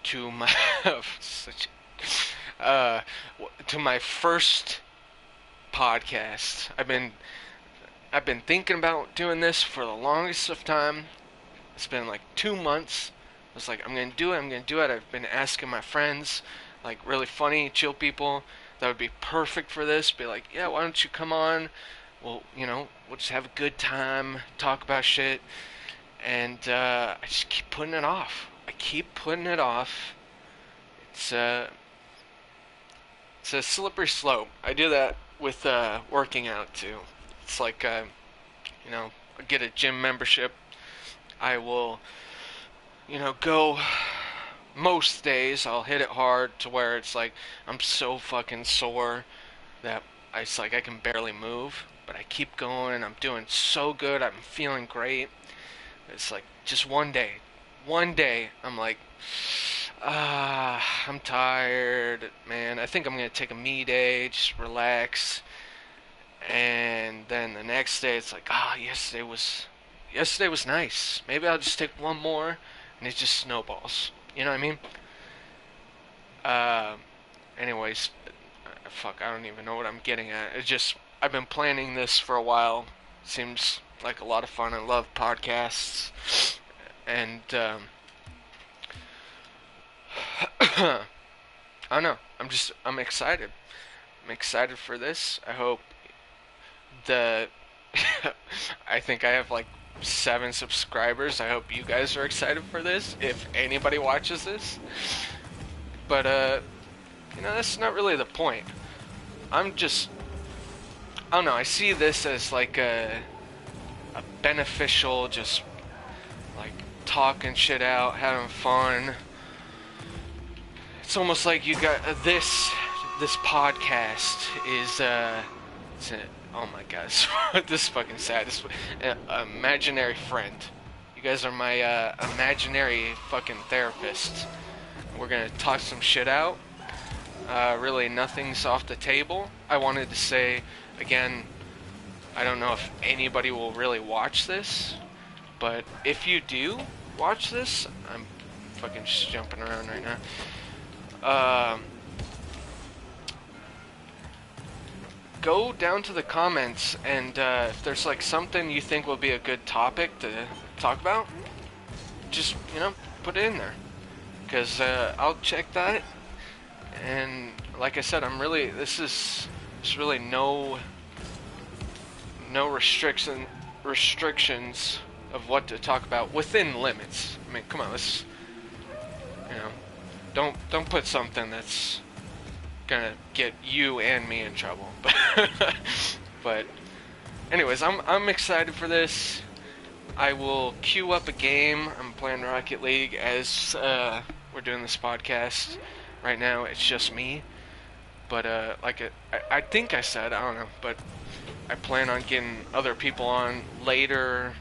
to my such to my first podcast. I've been thinking about doing this for the longest of time. It's been like 2 months. I was like, I'm gonna do it. I'm gonna do it. I've been asking my friends, like really funny, chill people that would be perfect for this. Be like, yeah, why don't you come on? Well, we'll just have a good time, talk about shit, and I just keep putting it off. I keep putting it off. It's it's a slippery slope. I do that with working out too. It's like I get a gym membership. I will, go most days. I'll hit it hard to where it's like I'm so fucking sore that it's like I can barely move. But I keep going. I'm doing so good. I'm feeling great. It's like just one day, I'm like, I'm tired, man. I think I'm gonna take a me day, just relax. And then the next day, it's like, yesterday was nice. Maybe I'll just take one more, and it just snowballs. You know what I mean? Uh, anyways, fuck, I don't even know what I'm getting at. It's just I've been planning this for a while. Seems like a lot of fun. I love podcasts, and I don't know. I'm excited. I'm excited for this. I hope the I think I have like 7 subscribers. I hope you guys are excited for this. If anybody watches this, but that's not really the point. I'm just I don't know. I see this as like a beneficial, just like talking shit out, having fun. It's almost like you got this podcast is it's a, oh my god, this is fucking sad. This imaginary friend. You guys are my imaginary fucking therapist. We're gonna talk some shit out. Really, nothing's off the table. I wanted to say again, I don't know if anybody will really watch this, but if you do watch this, I'm fucking just jumping around right now. Go down to the comments, and if there's like something you think will be a good topic to talk about, just put it in there, because I'll check that. And like I said, there's really no restrictions of what to talk about within limits. I mean, come on, let's don't put something that's gonna get you and me in trouble. But anyways, I'm excited for this. I will queue up a game. I'm playing Rocket League as we're doing this podcast. Right now, it's just me. But I think I said, I don't know, but I plan on getting other people on later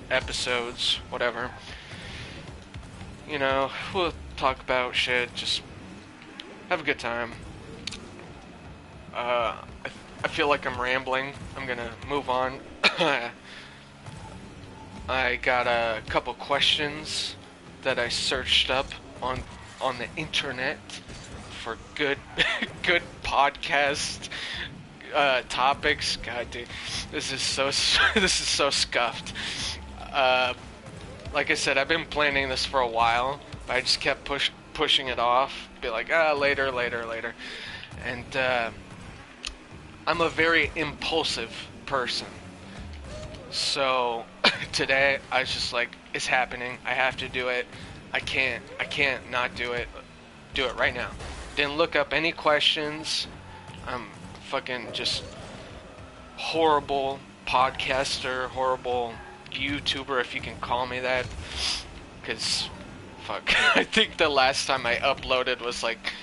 episodes, whatever. We'll talk about shit, just have a good time. I feel like I'm rambling. I'm gonna move on. I got a couple questions that I searched up on the internet for good good podcast topics. God, dude, this is so scuffed. Like I said, I've been planning this for a while, but I just kept pushing it off. Be like, later, and I'm a very impulsive person. So today I was just like, it's happening. I have to do it. I can't not do it. Do it right now. Didn't look up any questions. I'm fucking just horrible podcaster, horrible YouTuber, if you can call me that. Cause fuck, I think the last time I uploaded was like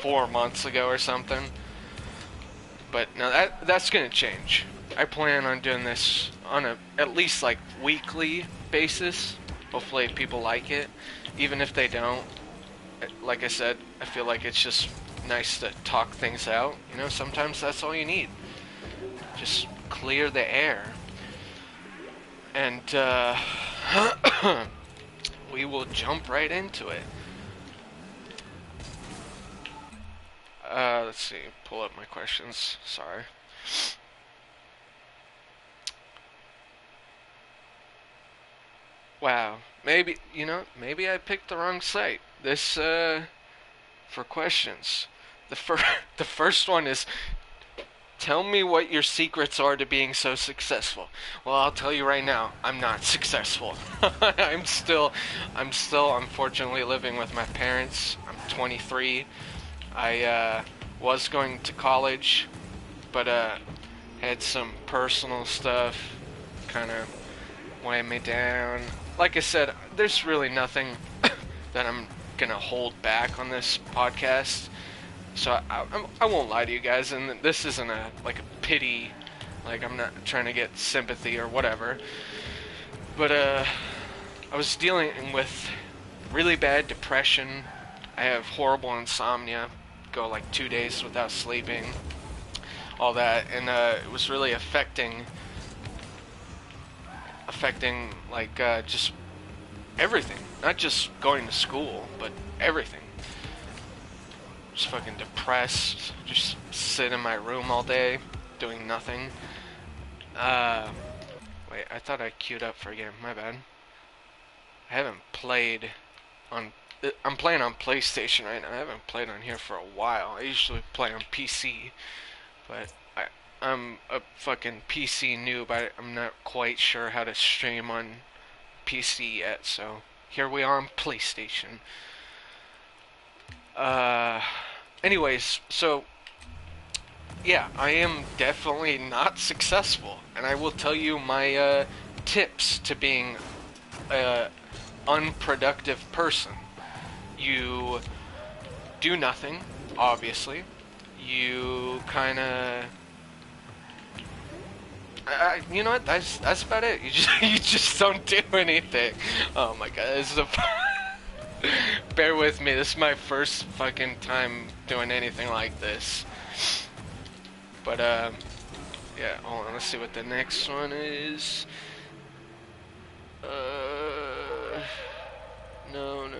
4 months ago or something. But no, that's gonna change. I plan on doing this on a at least like weekly basis. Hopefully people like it. Even if they don't, like I said, I feel like it's just nice to talk things out. Sometimes that's all you need. Just clear the air. And we will jump right into it. Let's see. Pull up my questions. Sorry. Wow. Maybe, maybe I picked the wrong site. This, for questions. The, fir- the first one is, tell me what your secrets are to being so successful. Well, I'll tell you right now, I'm not successful. I'm still unfortunately living with my parents. I'm 23. I was going to college, but had some personal stuff kind of weigh me down. Like I said, there's really nothing that I'm gonna hold back on this podcast. So I won't lie to you guys, and this isn't a pity, like I'm not trying to get sympathy or whatever. But I was dealing with really bad depression. I have horrible insomnia, go like 2 days without sleeping, all that, and it was really affecting like just everything, not just going to school, but everything. Just fucking depressed, just sit in my room all day, doing nothing. Uh, Wait, I thought I queued up for a game, my bad. I haven't played on, I'm playing on PlayStation right now, I haven't played on here for a while. I usually play on PC, but I'm a fucking PC noob, I'm not quite sure how to stream on PC yet, so here we are on PlayStation. Uh, Anyways, so yeah, I am definitely not successful, and I will tell you my tips to being a unproductive person. You do nothing, obviously. You kind of, you know what? That's about it. You just don't do anything. Oh my god, this is a. Bear with me. This is my first fucking time doing anything like this. But yeah. Hold on. Let's see what the next one is. No, no, no, no.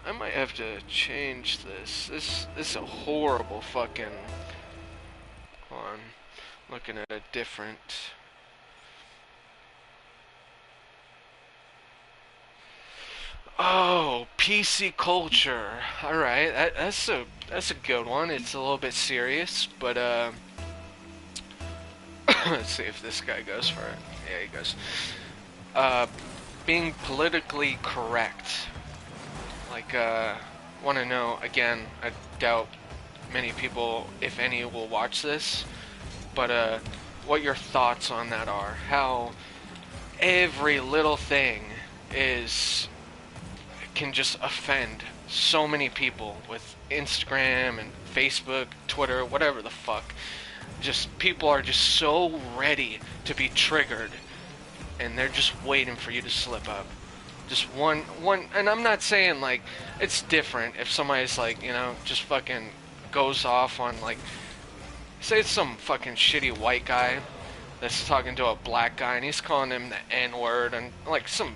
I might have to change this. This is a horrible fucking. Hold on. Looking at a different. Oh, PC culture. All right, that's a good one. It's a little bit serious, but let's see if this guy goes for it. Yeah, he goes. Uh, Being politically correct. Like, want to know again? I doubt many people, if any, will watch this, but what your thoughts on that are? How every little thing is can just offend so many people with Instagram and Facebook, Twitter, whatever the fuck. Just people are just so ready to be triggered, and they're just waiting for you to slip up. Just one, and I'm not saying like it's different if somebody's like, just fucking goes off on like, say it's some fucking shitty white guy that's talking to a black guy and he's calling him the N word and like some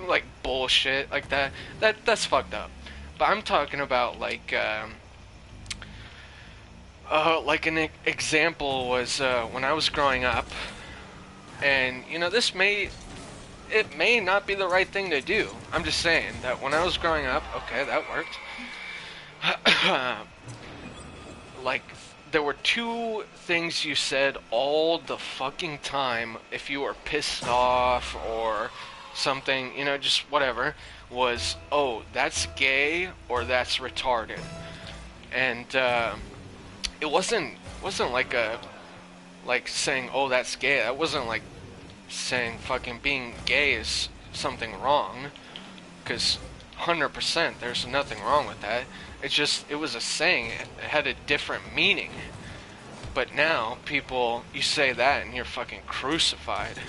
like bullshit like that. That's fucked up. But I'm talking about like an example was when I was growing up, and it may not be the right thing to do. I'm just saying that when I was growing up, okay, that worked. Like there were two things you said all the fucking time if you were pissed off or something, just whatever, was, oh, that's gay or that's retarded. And it wasn't like saying, oh, that's gay. That wasn't like saying fucking being gay is something wrong, because 100% there's nothing wrong with that. It was a saying. It had a different meaning. But now you say that and you're fucking crucified.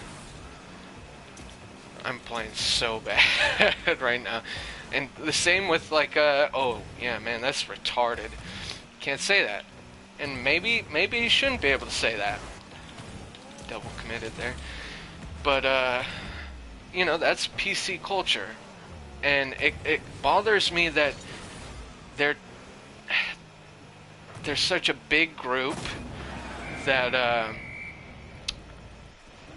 I'm playing so bad right now. And the same with like, oh yeah, man, that's retarded. Can't say that. And maybe you shouldn't be able to say that. Double committed there. But that's PC culture. And it bothers me that they're there's such a big group that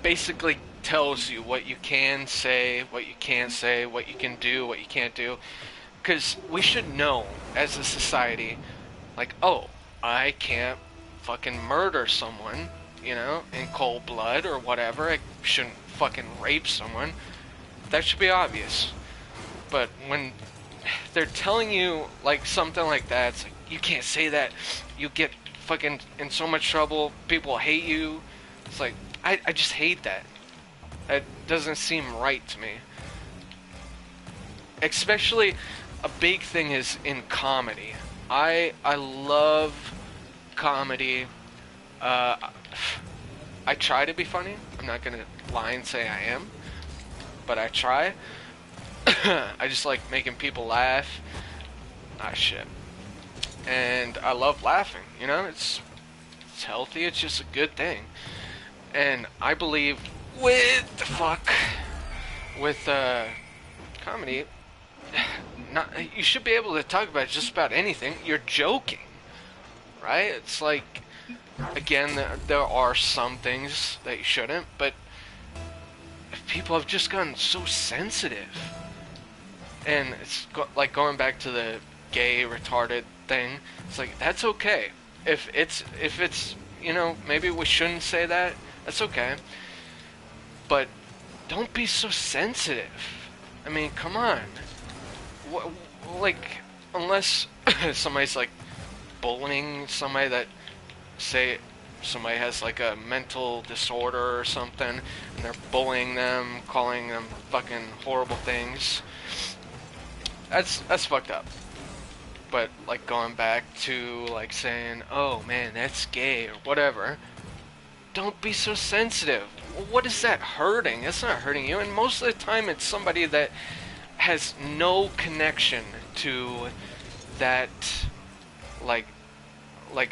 basically tells you what you can say, what you can't say, what you can do, what you can't do. Because we should know as a society, like, oh, I can't fucking murder someone, in cold blood or whatever. I shouldn't fucking rape someone. That should be obvious. But when they're telling you, like, something like that, it's like, you can't say that. You get fucking in so much trouble. People hate you. It's like, I just hate that. It doesn't seem right to me. Especially, a big thing is in comedy. I love comedy. I try to be funny. I'm not gonna lie and say I am, but I try. I just like making people laugh. Ah, shit. And I love laughing. It's healthy. It's just a good thing. And I believe with comedy, you should be able to talk about just about anything. You're joking, right? It's like, again, there are some things that you shouldn't, but people have just gotten so sensitive. And it's like going back to the gay retarded thing. It's like, that's okay. If it's maybe we shouldn't say that. That's okay. But don't be so sensitive. I mean, come on. Like, unless somebody's like bullying somebody that, say, somebody has like a mental disorder or something, and they're bullying them, calling them fucking horrible things. That's fucked up. But like going back to like saying, oh man, that's gay or whatever. Don't be so sensitive. What is that hurting? It's not hurting you. And most of the time it's somebody that has no connection to that, like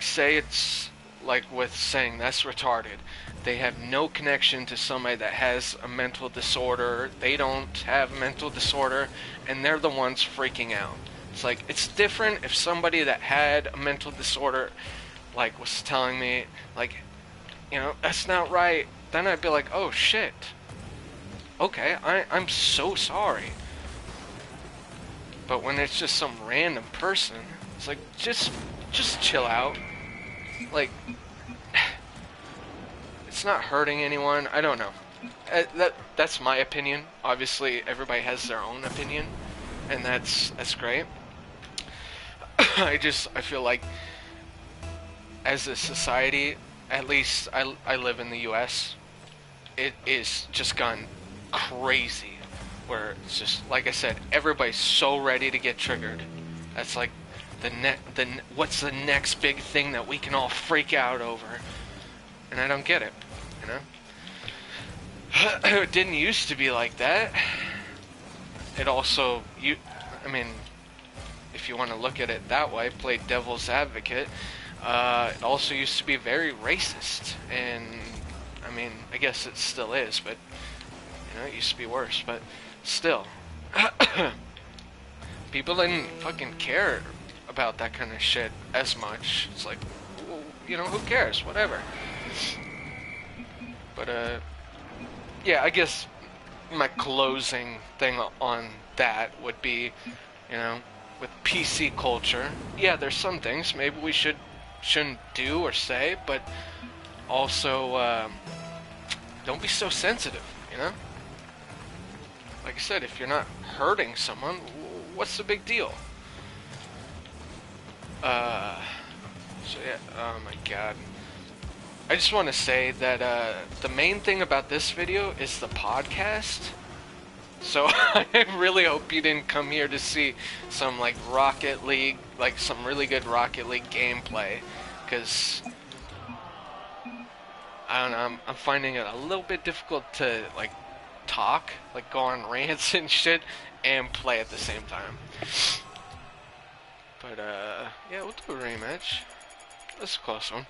say it's like with saying that's retarded. They have no connection to somebody that has a mental disorder. They don't have a mental disorder, and they're the ones freaking out. It's like, it's different if somebody that had a mental disorder, like, was telling me, like, that's not right. Then I'd be like, oh shit. Okay, I'm so sorry. But when it's just some random person, it's like, just chill out. Like, it's not hurting anyone. I don't know. That's my opinion. Obviously, everybody has their own opinion, and that's great. I feel like, as a society, at least I live in the U.S., it is just gone crazy, where it's just, like I said, everybody's so ready to get triggered. That's like what's the next big thing that we can all freak out over? And I don't get it, It didn't used to be like that. It also, if you want to look at it that way, play devil's advocate, it also used to be very racist. And, I guess it still is, but, it used to be worse. But still, people didn't fucking care about that kind of shit as much. It's like, who cares? Whatever. But, yeah, I guess my closing thing on that would be, with PC culture, yeah, there's some things maybe we shouldn't do or say, but also, don't be so sensitive, Like I said, if you're not hurting someone, what's the big deal? So yeah, oh my god. I just want to say that the main thing about this video is the podcast. So I really hope you didn't come here to see some like Rocket League, like some really good Rocket League gameplay, because I don't know, I'm finding it a little bit difficult to like talk, like go on rants and shit, and play at the same time. But yeah, we'll do a rematch. That's a close one.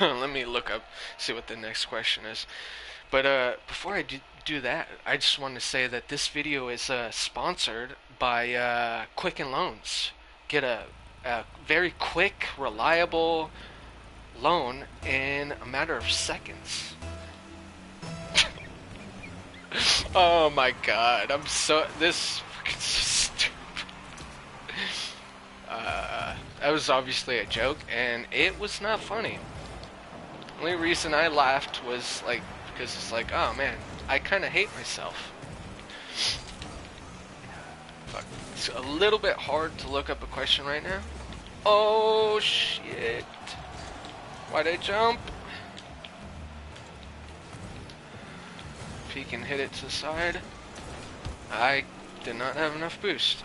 Let me look up, see what the next question is. But before I do that, I just want to say that this video is sponsored by Quicken Loans. Get a very quick, reliable loan in a matter of seconds. Oh my god, I'm so this fucking so stupid. That was obviously a joke, and it was not funny. The only reason I laughed was like because it's like, oh man, I kind of hate myself. Fuck. It's a little bit hard to look up a question right now. Oh shit! Why'd I jump? If he can hit it to the side. I did not have enough boost.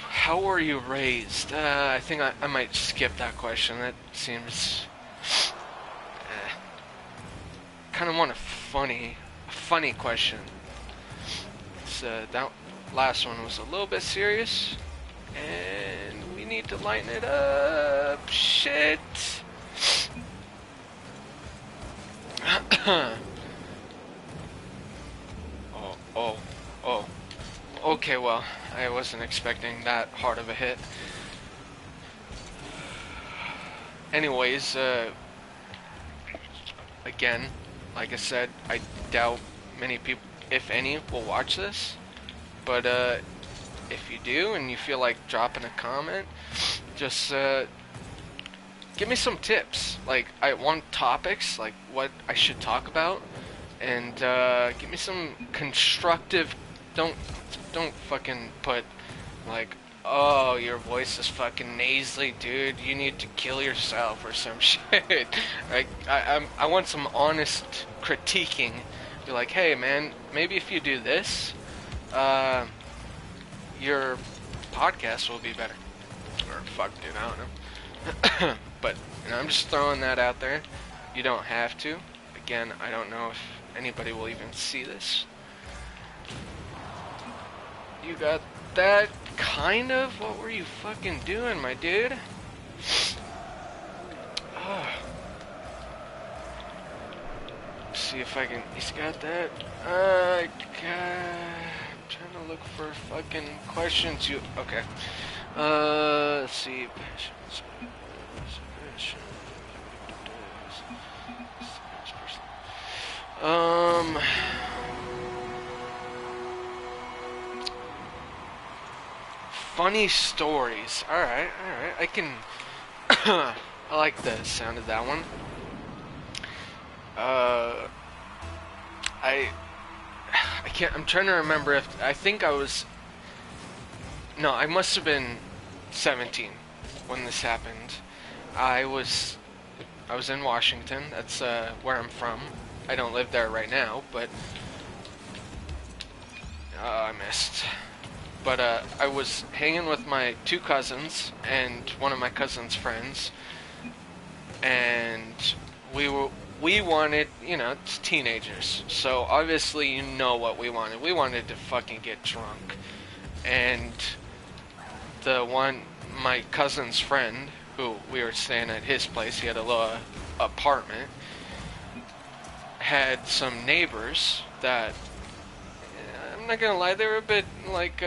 How were you raised? I think I might skip that question. That seems... kind of want a funny question. That last one was a little bit serious. And we need to lighten it up. Shit! Oh. Okay, well, I wasn't expecting that hard of a hit. Anyways, again, like I said, I doubt many people, if any, will watch this. But, if you do and you feel like dropping a comment, just, give me some tips. Like, I want topics, like what I should talk about. And, give me some constructive, don't fucking put, like, oh, your voice is fucking nasally, dude, you need to kill yourself or some shit. Like, I want some honest critiquing. Be like, hey, man, maybe if you do this, your podcast will be better. Or, fuck, dude, I don't know. But, you know, I'm just throwing that out there. You don't have to. Again, I don't know if anybody will even see this. You got that? Kind of? What were you fucking doing, my dude? See if I can... He's got that? I'm trying to look for fucking questions. Okay. Let's see. Funny stories. Alright. I can... I like the sound of that one. I can't... I'm trying to remember if... I think I was... No, I must have been 17 when this happened. I was in Washington. That's where I'm from. I don't live there right now, but... I missed. But I was hanging with my two cousins and one of my cousin's friends, and we wanted, you know, it's teenagers, so obviously you know what we wanted. We wanted to fucking get drunk, and my cousin's friend, who we were staying at his place, he had a little apartment, had some neighbors that, I'm not gonna lie, they were a bit like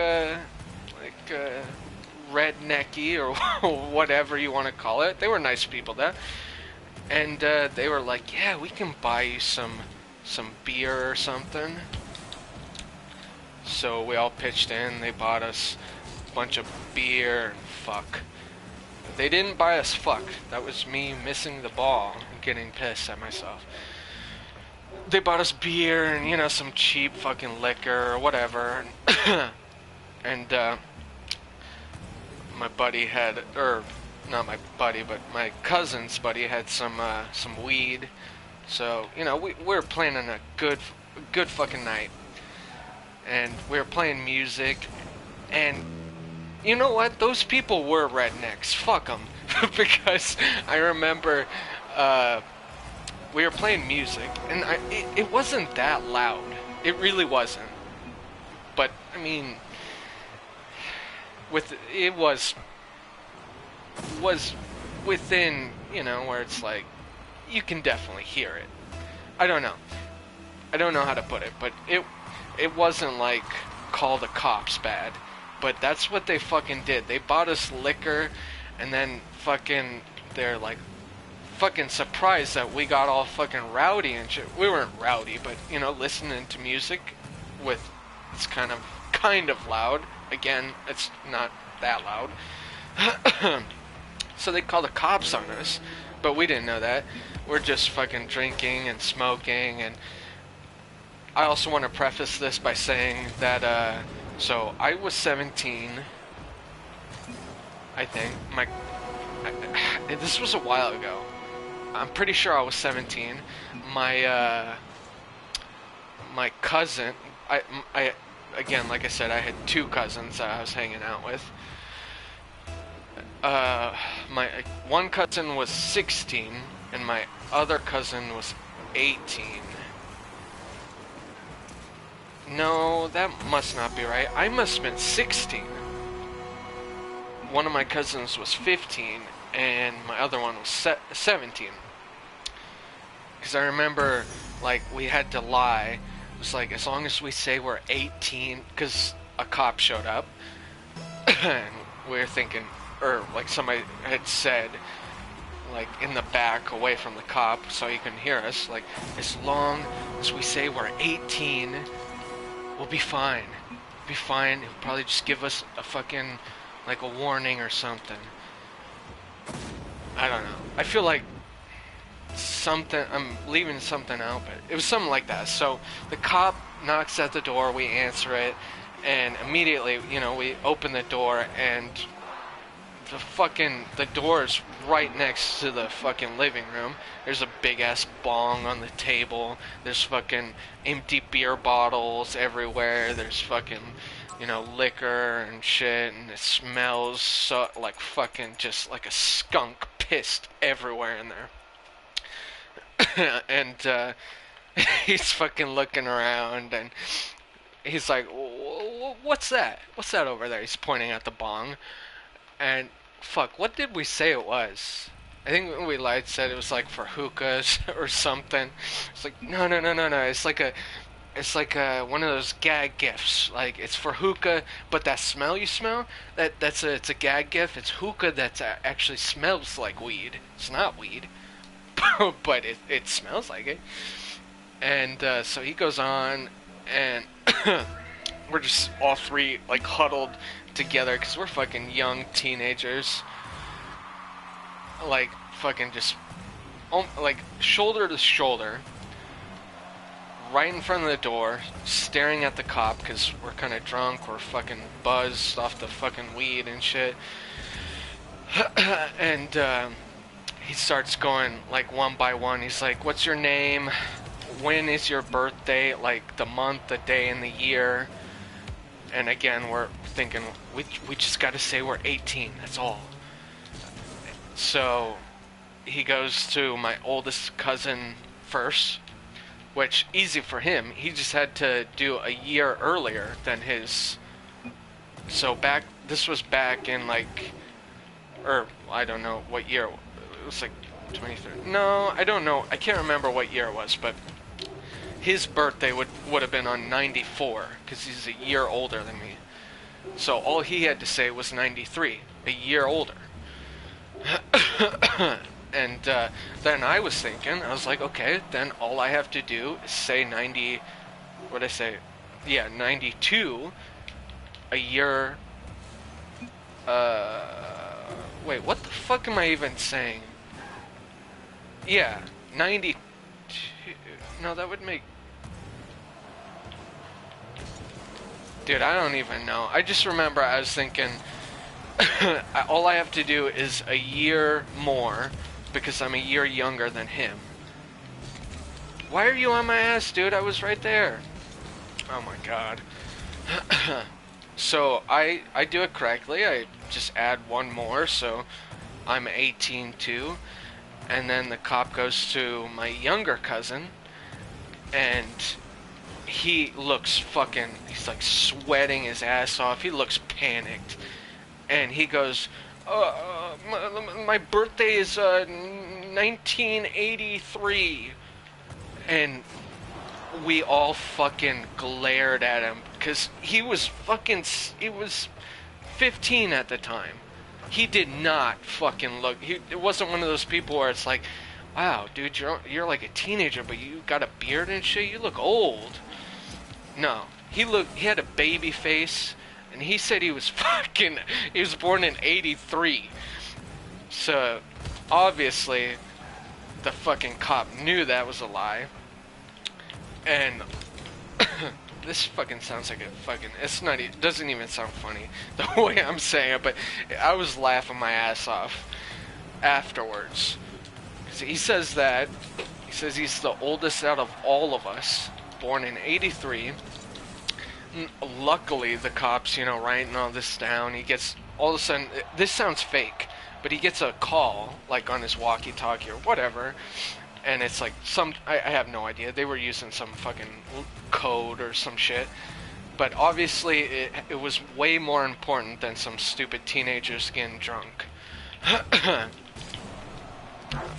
rednecky or whatever you want to call it. They were nice people there, and they were like, "Yeah, we can buy you some beer or something." So we all pitched in. They bought us a bunch of beer and fuck. They didn't buy us fuck. That was me missing the ball and getting pissed at myself. They bought us beer and, you know, some cheap fucking liquor or whatever. And, my buddy had, or, not my buddy, but my cousin's buddy had some weed. So, you know, we were planning a good fucking night. And we were playing music. And, you know what? Those people were rednecks. Fuck them. Because I remember, we were playing music, and it wasn't that loud. It really wasn't. But, I mean, it was within, you know, where it's like, you can definitely hear it. I don't know. I don't know how to put it, but it wasn't like call the cops bad. But that's what they fucking did. They bought us liquor, and then fucking they're like fucking surprised that we got all fucking rowdy and shit. We weren't rowdy, but you know, listening to music with it's kind of loud. Again, it's not that loud. So they called the cops on us, but we didn't know that. We're just fucking drinking and smoking. And I also want to preface this by saying that so I was 17, I think. This was a while ago. I'm pretty sure I was 17. My cousin, I again, like I said, I had two cousins that I was hanging out with. My one cousin was 16, and my other cousin was 18. No, that must not be right. I must have been 16. One of my cousins was 15, and my other one was 17. Because I remember, like, we had to lie. It was like, as long as we say we're 18, because a cop showed up, and we were thinking, or like somebody had said, like in the back away from the cop so he couldn't hear us, like, as long as we say we're 18, we'll be fine. Be fine. He'll probably just give us a fucking, like, a warning or something. I don't know. I feel like I'm leaving something out, but it was something like that. So the cop knocks at the door, we answer it, and immediately, you know, we open the door, and the door is right next to the fucking living room. There's a big ass bong on the table. There's fucking empty beer bottles everywhere. There's fucking, you know, liquor and shit, and it smells so like fucking just like a skunk pissed everywhere in there. And he's fucking looking around, and he's like, "What's that? What's that over there?" He's pointing at the bong. And fuck, what did we say it was? I think when we lied, said it was like for hookahs or something. It's like no. It's like one of those gag gifts. Like, it's for hookah, but that smell you smell, it's a gag gift. It's hookah that actually smells like weed. It's not weed, but it smells like it. And so he goes on, and we're just all three like huddled together because we're fucking young teenagers, like fucking just like shoulder to shoulder, right in front of the door, staring at the cop because we're kind of drunk, we're fucking buzzed off the fucking weed and shit. And he starts going like one by one. He's like, "What's your name? When is your birthday? Like the month, the day, and the year." And again, we're thinking, we just got to say we're 18. That's all. So he goes to my oldest cousin first, which easy for him. He just had to do a year earlier than his. So this was back in like, or I don't know what year. It was like 23. No, I don't know. I can't remember what year it was, but his birthday would have been on 94 because he's a year older than me. So all he had to say was 93, a year older. And then I was thinking, I was like, okay, then all I have to do is say 90, what did I say? Yeah, 92, a year, wait, what the fuck am I even saying? Yeah, 92, no, that would make, dude, I don't even know. I just remember I was thinking, all I have to do is a year more, because I'm a year younger than him. Why are you on my ass, dude? I was right there. Oh my god. So I do it correctly. I just add one more, so I'm 18 too. And then the cop goes to my younger cousin, and he looks fucking, he's like sweating his ass off. He looks panicked. And he goes, my birthday is 1983. And we all fucking glared at him because he was 15 at the time. He did not fucking look. It wasn't one of those people where it's like, wow, dude, you're like a teenager, but you got a beard and shit. You look old. No, he had a baby face, and he said he was fucking. He was born in '83. So obviously, the fucking cop knew that was a lie, and this fucking sounds like a fucking. It's not. It doesn't even sound funny the way I'm saying it, but I was laughing my ass off afterwards. 'Cause he says that. He says he's the oldest out of all of us, born in '83. Luckily, the cops, writing all this down. He gets all of a sudden. This sounds fake, but he gets a call, like on his walkie-talkie or whatever, and it's like I have no idea. They were using some fucking code or some shit. But obviously, it was way more important than some stupid teenagers getting drunk.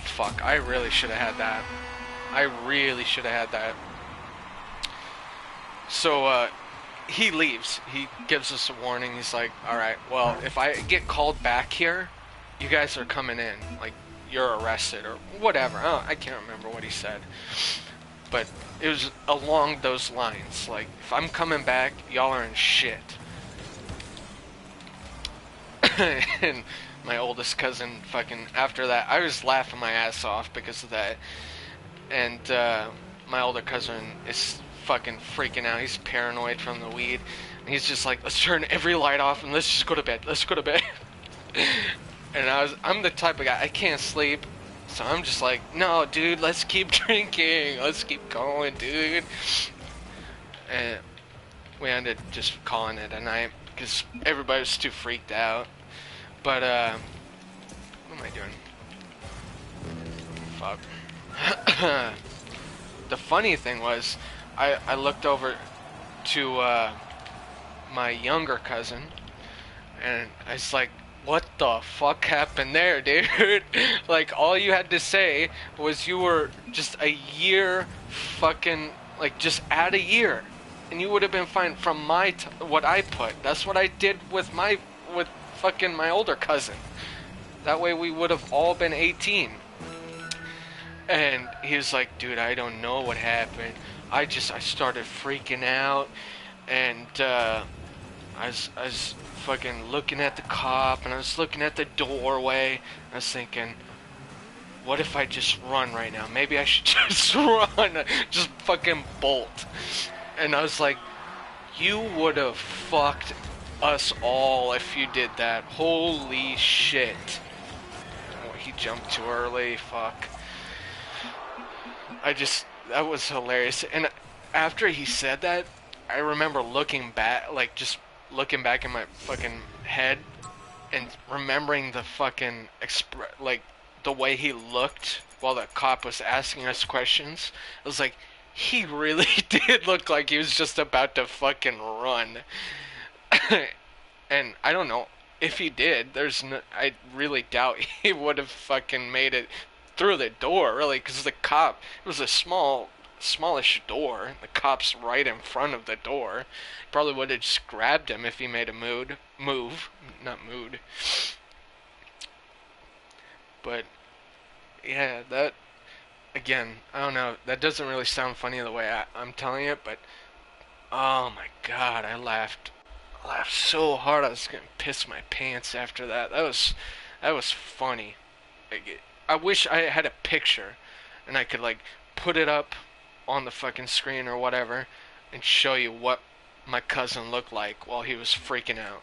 Fuck, I really should have had that. I really should have had that. So, he leaves. He gives us a warning. He's like, alright, well, if I get called back here, you guys are coming in. Like, you're arrested or whatever. I can't remember what he said. But it was along those lines. Like, if I'm coming back, y'all are in shit. And my oldest cousin fucking, after that, I was laughing my ass off because of that. And my older cousin is fucking freaking out. He's paranoid from the weed. And he's just like, let's turn every light off and let's just go to bed. Let's go to bed. And I'm the type of guy, I can't sleep. So I'm just like, no, dude, let's keep drinking. Let's keep going, dude. And we ended just calling it a night because everybody was too freaked out. But, what am I doing? Fuck. The funny thing was, I looked over to my younger cousin, and I was like, what the fuck happened there, dude? Like, all you had to say was you were just a year fucking, like, just add a year, and you would have been fine from what I put. That's what I did with fucking my older cousin. That way we would have all been 18. And he was like, dude, I don't know what happened. I started freaking out, and I was fucking looking at the cop, and I was looking at the doorway, and I was thinking, what if I just run right now? Maybe I should just run, just fucking bolt. And I was like, you would have fucked us all if you did that. Holy shit. Oh, he jumped too early, fuck. That was hilarious. And after he said that, I remember looking back, like, just looking back in my fucking head and remembering the fucking like, the way he looked while the cop was asking us questions. I was like, he really did look like he was just about to fucking run. And I don't know if he did. I really doubt he would have fucking made it through the door, really, because the cop, it was a smallish door. The cop's right in front of the door. Probably would have just grabbed him if he made a move, not mood. But yeah, that again, I don't know. That doesn't really sound funny the way I'm telling it, but oh my god, I laughed so hard I was gonna piss my pants after that. That was funny. I wish I had a picture and I could like put it up on the fucking screen or whatever and show you what my cousin looked like while he was freaking out.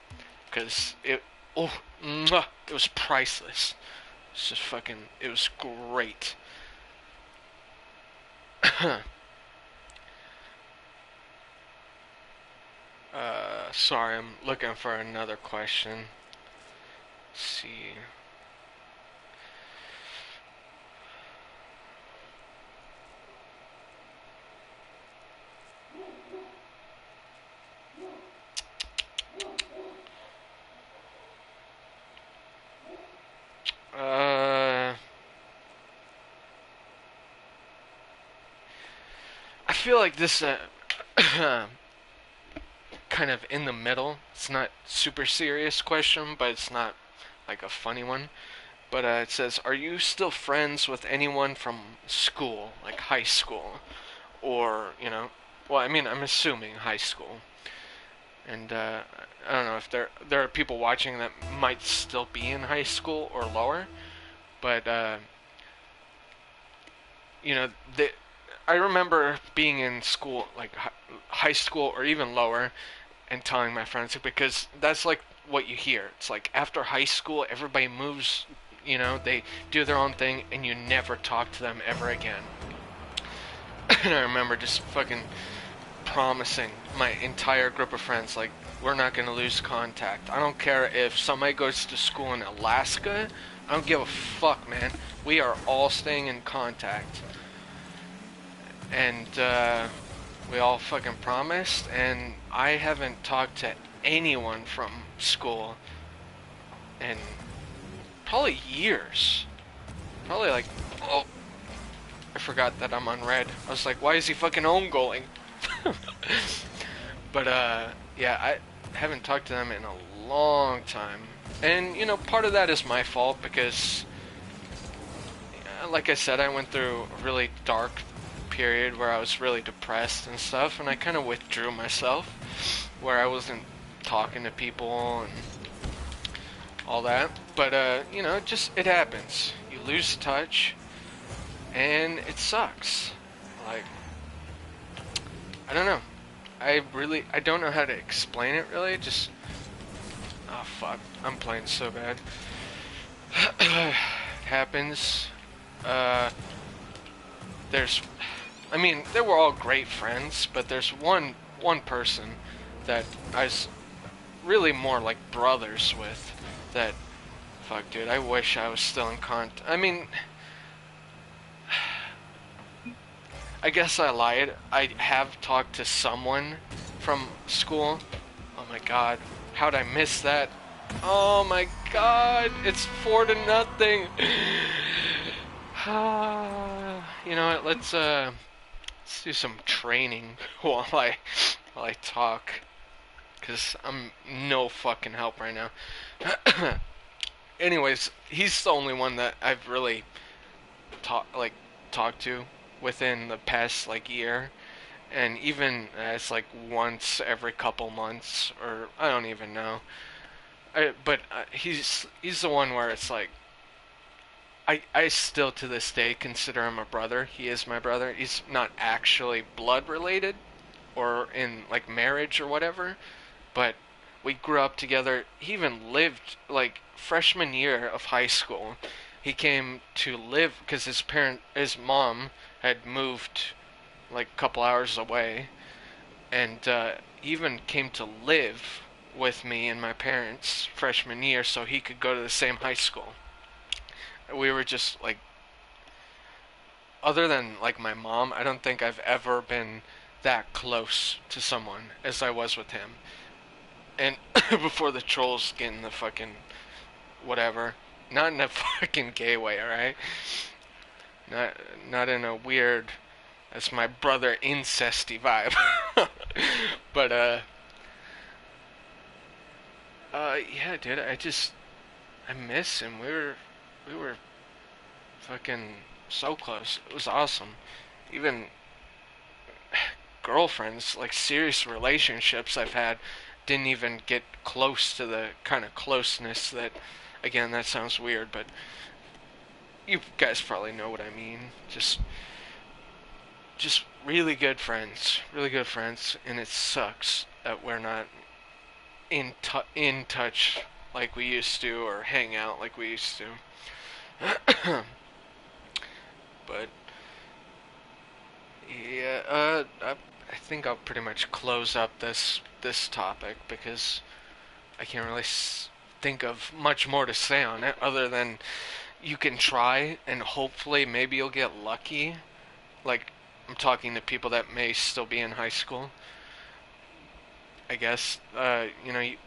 Cause it was priceless. It's just fucking, it was great. Sorry, I'm looking for another question. Let's see. Uh, feel like this kind of in the middle. It's not super serious question, but it's not like a funny one. But it says, "Are you still friends with anyone from school, like high school, or Well, I mean, I'm assuming high school, and I don't know if there are people watching that might still be in high school or lower, but you know, the, I remember being in school, like high school or even lower, and telling my friends because that's like what you hear. It's like after high school, everybody moves. They do their own thing, and you never talk to them ever again. And I remember just fucking promising my entire group of friends, like, we're not gonna lose contact. I don't care if somebody goes to school in Alaska. I don't give a fuck, man. We are all staying in contact. And we all fucking promised, and I haven't talked to anyone from school in probably years. Probably like, oh, I forgot that I'm on red. I was like, why is he fucking home goaling? But yeah, I haven't talked to them in a long time. And part of that is my fault because, like I said, I went through a really dark period where I was really depressed and stuff, and I kind of withdrew myself, where I wasn't talking to people and all that. But just it happens. You lose touch, and it sucks. Like, I don't know. I don't know how to explain it really. Just, oh fuck, I'm playing so bad. It happens. There's, I mean, they were all great friends, but there's one person that I was really more like brothers with. That, fuck, dude, I wish I was still in contact. I mean, I guess I lied. I have talked to someone from school. Oh my god, how'd I miss that? Oh my god, it's 4-0. You know what? Let's do some training while I talk, cause I'm no fucking help right now. Anyways, he's the only one that I've really talked to within the past like year, and even it's like once every couple months, or I don't even know. But he's the one where it's like I still to this day consider him a brother. He is my brother. He's not actually blood related or in like marriage or whatever, but we grew up together. He even lived like freshman year of high school. He came to live because his mom had moved like a couple hours away, and even came to live with me and my parents freshman year so he could go to the same high school. We were just like, other than like my mom, I don't think I've ever been that close to someone as I was with him. And before the trolls get in the fucking whatever, not in a fucking gay way, alright? Not not in a weird, that's my brother incesty vibe. But yeah, dude, I miss him. We were fucking so close. It was awesome. Even girlfriends, like serious relationships I've had, didn't even get close to the kind of closeness that, again, that sounds weird, but you guys probably know what I mean. Just really good friends, and it sucks that we're not in touch like we used to, or hang out like we used to. But yeah, I think I'll pretty much close up this topic because I can't really think of much more to say on it other than you can try and hopefully maybe you'll get lucky. Like, I'm talking to people that may still be in high school. I guess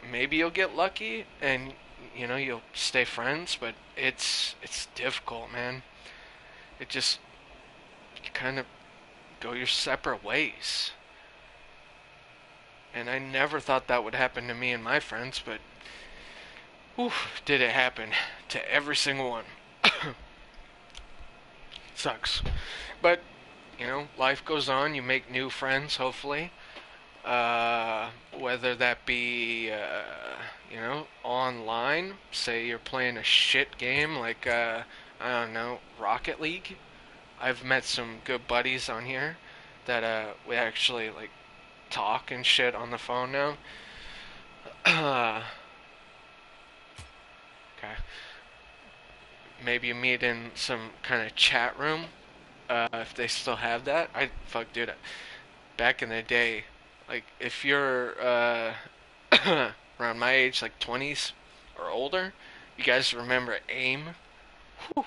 maybe you'll get lucky and you'll stay friends, but it's difficult, man. It just kind of go your separate ways. And I never thought that would happen to me and my friends, but whew, did it happen to every single one. Sucks. But, life goes on. You make new friends, hopefully. Whether that be, online. Say you're playing a shit game like, I don't know, Rocket League. I've met some good buddies on here that, we actually, like, talk and shit on the phone now. Okay. Maybe you meet in some kind of chat room, if they still have that. Fuck, dude. Back in the day, like, if you're, around my age, like 20s or older, you guys remember AIM? Whew,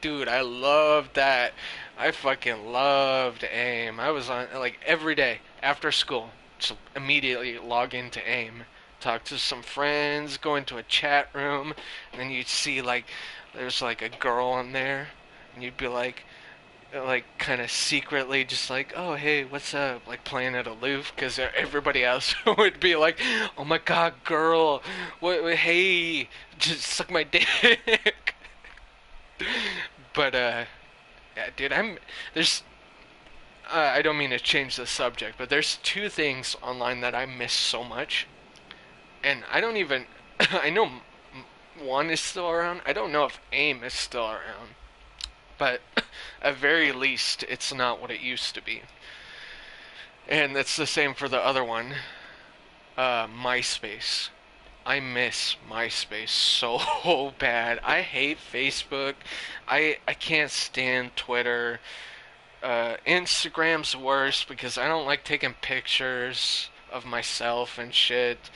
dude, I loved that. I fucking loved AIM. I was on, like, every day after school. Just immediately log into AIM, talk to some friends, go into a chat room, and then you'd see, like, there's, like, a girl in there, and you'd be like kind of secretly just like, oh hey, what's up, like playing it aloof, because everybody else would be like, oh my god, girl, what, hey, just suck my dick. But yeah, dude, there's I don't mean to change the subject, but there's two things online that I miss so much, and I don't even I know one is still around. I don't know if AIM is still around, but at very least, it's not what it used to be. And it's the same for the other one, MySpace. I miss MySpace so bad. I hate Facebook. I can't stand Twitter. Instagram's worse because I don't like taking pictures of myself and shit.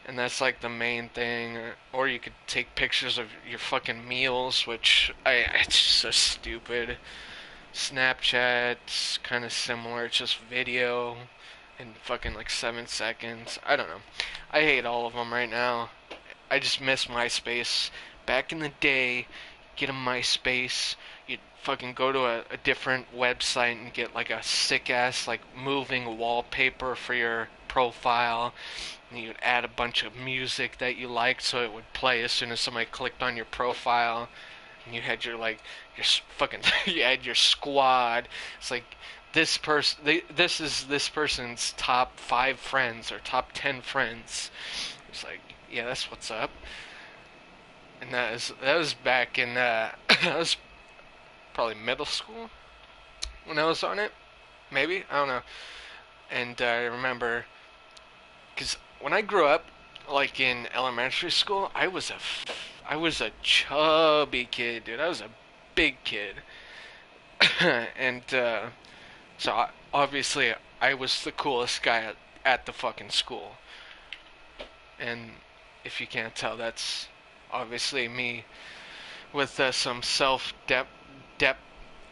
And that's like the main thing. Or you could take pictures of your fucking meals, which it's just so stupid. Snapchat's kind of similar. It's just video in fucking like 7 seconds. I don't know. I hate all of them right now. I just miss MySpace. Back in the day, get a MySpace, you'd fucking go to a different website and get like a sick ass like moving wallpaper for your profile. And you'd add a bunch of music that you liked so it would play as soon as somebody clicked on your profile. And you had your like your fucking you had your squad. It's like this is this person's top 5 friends or top 10 friends. It's like, yeah, that's what's up. And that was back in that was probably middle school when I was on it. Maybe, I don't know. And I remember because when I grew up, like in elementary school, I was a chubby kid, dude. I was a big kid, and so obviously I was the coolest guy at the fucking school. And if you can't tell, that's obviously me with some self dep.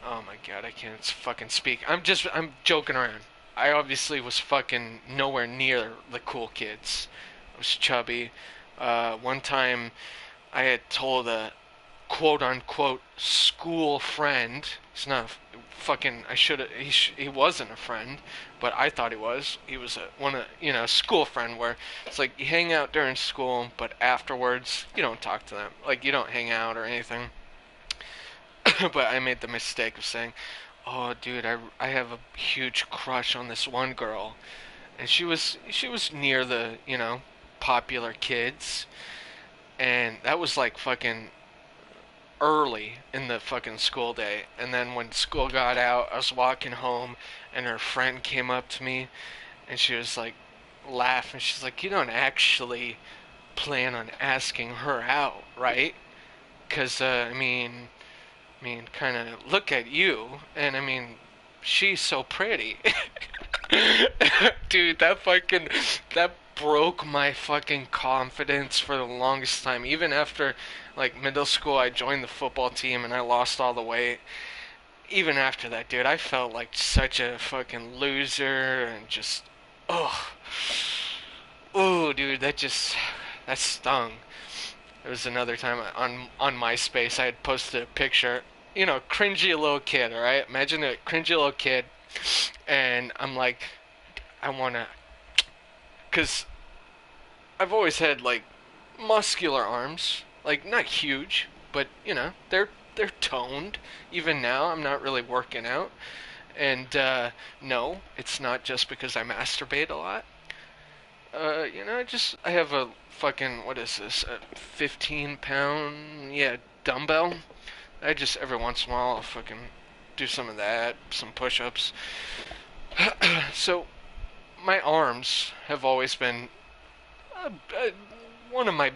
Oh my god, I can't fucking speak. I'm joking around. I obviously was fucking nowhere near the cool kids. I was chubby. One time I had told a quote unquote school friend. It's not fucking. I should have. He wasn't a friend, but I thought he was. He was a school friend where it's like you hang out during school, but afterwards you don't talk to them. Like you don't hang out or anything. But I made the mistake of saying, "Oh, dude, I have a huge crush on this one girl," and she was near the popular kids, and that was like fucking early in the fucking school day. And then when school got out, I was walking home, and her friend came up to me, and she was like laughing. She's like, "You don't actually plan on asking her out, right? Because I mean, kind of look at you, and I mean, she's so pretty." Dude, that broke my fucking confidence for the longest time. Even after like middle school, I joined the football team and I lost all the weight. Even after that, dude, I felt like such a fucking loser and just, oh, oh, dude, that stung. There was another time on MySpace I had posted a picture, cringy little kid, all right? Imagine a cringy little kid And I'm like, I wanna, cause I've always had like muscular arms, like not huge, but they're toned. Even now, I'm not really working out. And no, it's not just because I masturbate a lot. I have a fucking, what is this? A 15 pound, yeah, dumbbell. I just every once in a while I'll fucking do some of that, some push-ups. So my arms have always been one of my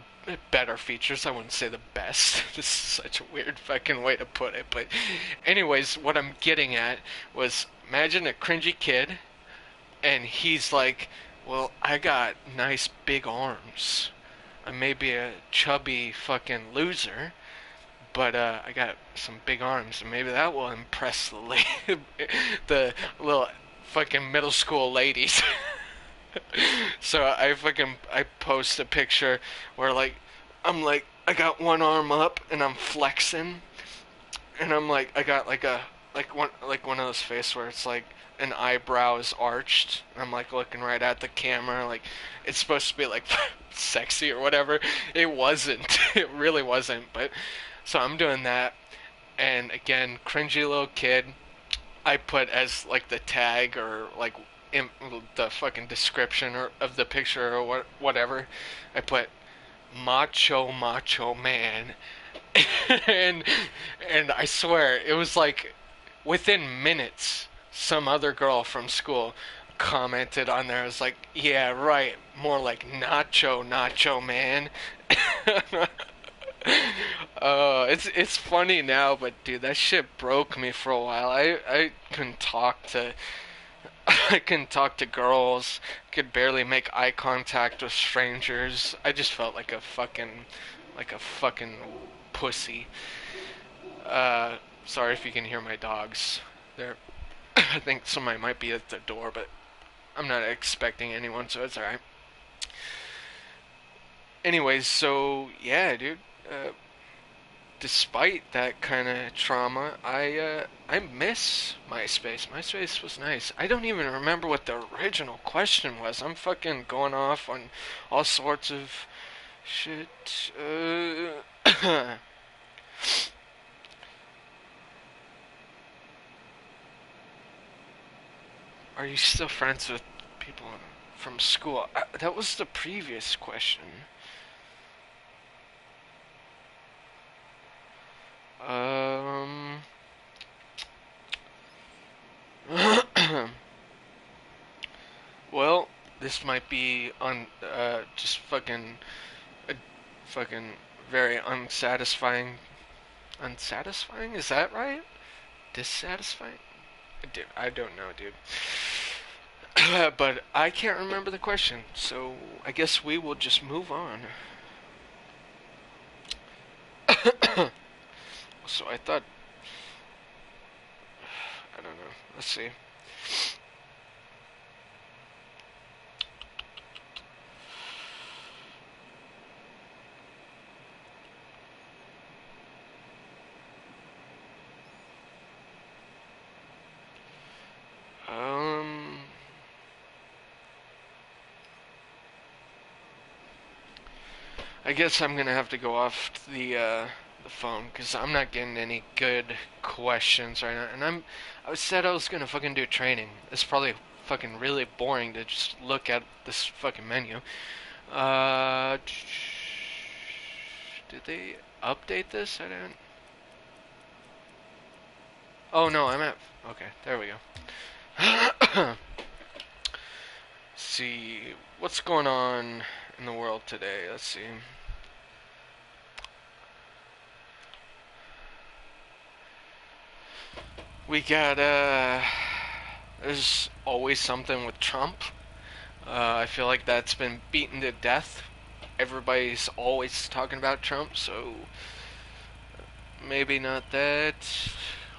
better features. I wouldn't say the best. This is such a weird fucking way to put it. But, anyways, what I'm getting at was imagine a cringy kid, and he's like, well, I got nice big arms. I may be a chubby fucking loser, but I got some big arms, and maybe that will impress the little fucking middle school ladies. So I post a picture where I'm like I got one arm up and I'm flexing, and I'm like I got like one of those faces where it's like an eyebrow is arched. I'm like looking right at the camera, like it's supposed to be like sexy or whatever. It wasn't. It really wasn't. But so I'm doing that, and again, cringy little kid. I put as like the tag or like in the fucking description or of the picture or whatever. I put macho man, and I swear it was like within minutes some other girl from school commented on there. I was like, yeah, right, more like nacho man. It's funny now, but dude, that shit broke me for a while. I couldn't talk to I couldn't talk to girls. Could barely make eye contact with strangers. I just felt like a fucking pussy. Sorry if you can hear my dogs. They're I think somebody might be at the door, but I'm not expecting anyone, so it's alright. Anyways, so yeah, dude. Despite that kind of trauma, I miss MySpace. MySpace was nice. I don't even remember what the original question was. I'm fucking going off on all sorts of shit. Are you still friends with people from school? That was the previous question. Um. Well, this might be just uh, fucking very unsatisfying. Unsatisfying? Is that right? Dissatisfying? Dude, I don't know, dude. But I can't remember the question, so I guess we will just move on. So I thought, I don't know. Let's see. Um, I guess I'm gonna have to go off the phone because I'm not getting any good questions right now. And I said I was gonna fucking do training. It's probably fucking really boring to just look at this fucking menu. Uh, did they update this? I didn't. Oh no, I'm at. Okay, there we go. See what's going on in the world today. Let's see. We got there's always something with Trump. I feel like that's been beaten to death. Everybody's always talking about Trump, so maybe not that.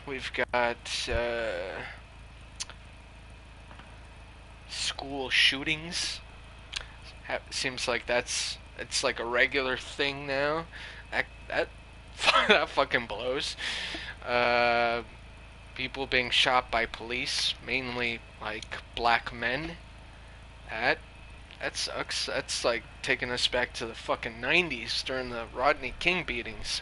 We've got school shootings. Seems like it's like a regular thing now. That that fucking blows. Uh, people being shot by police, mainly like black men. That that sucks. That's like taking us back to the fucking 90s during the Rodney King beatings.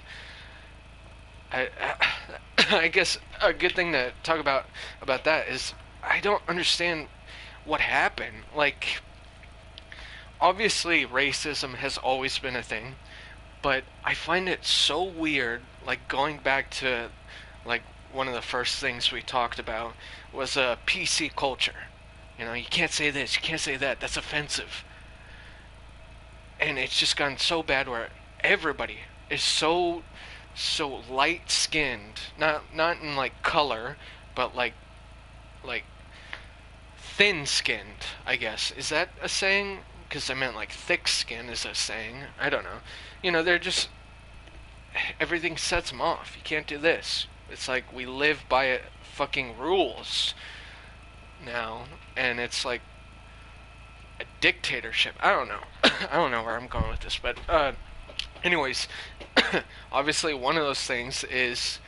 I guess a good thing to talk about that is I don't understand what happened. Like, obviously racism has always been a thing, but I find it so weird, like going back to like one of the first things we talked about was PC culture. You know, you can't say this, you can't say that, that's offensive. And it's just gotten so bad where everybody is so light skinned, not in like color, but like thin skinned, I guess. Is that a saying? Because I meant like thick skin is a saying. I don't know. You know, they're just everything sets them off. You can't do this. It's like we live by fucking rules now, and it's like a dictatorship. I don't know. I don't know where I'm going with this, but anyways, obviously one of those things is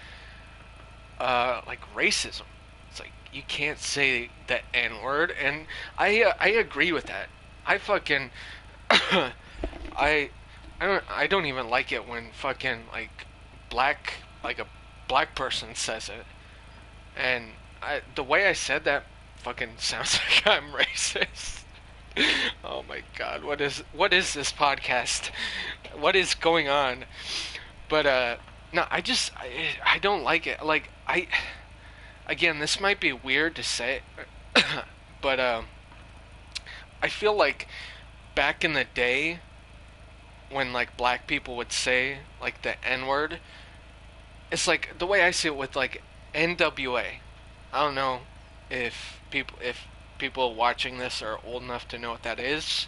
like racism. It's like you can't say the N word, and I agree with that. I fucking I I don't even like it when fucking like a black person says it, and the way I said that fucking sounds like I'm racist. Oh my god, what is this podcast? What is going on? But no, I don't like it. Like I again, this might be weird to say, but I feel like back in the day when like black people would say like the N word, it's like the way I see it with like NWA. I don't know if people watching this are old enough to know what that is,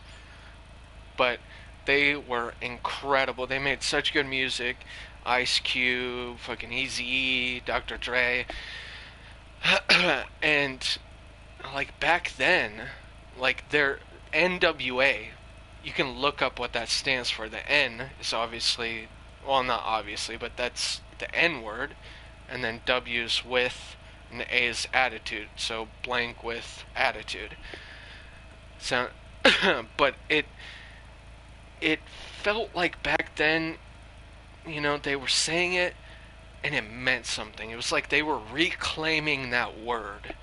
but they were incredible. They made such good music. Ice Cube, fucking Eazy-E, Dr. Dre, and like back then, like their NWA, you can look up what that stands for. The N is obviously, well, not obviously, but that's the N word, and then W's with, and the A is attitude. So blank with attitude. So, but it felt like back then, you know, they were saying it and it meant something. It was like they were reclaiming that word.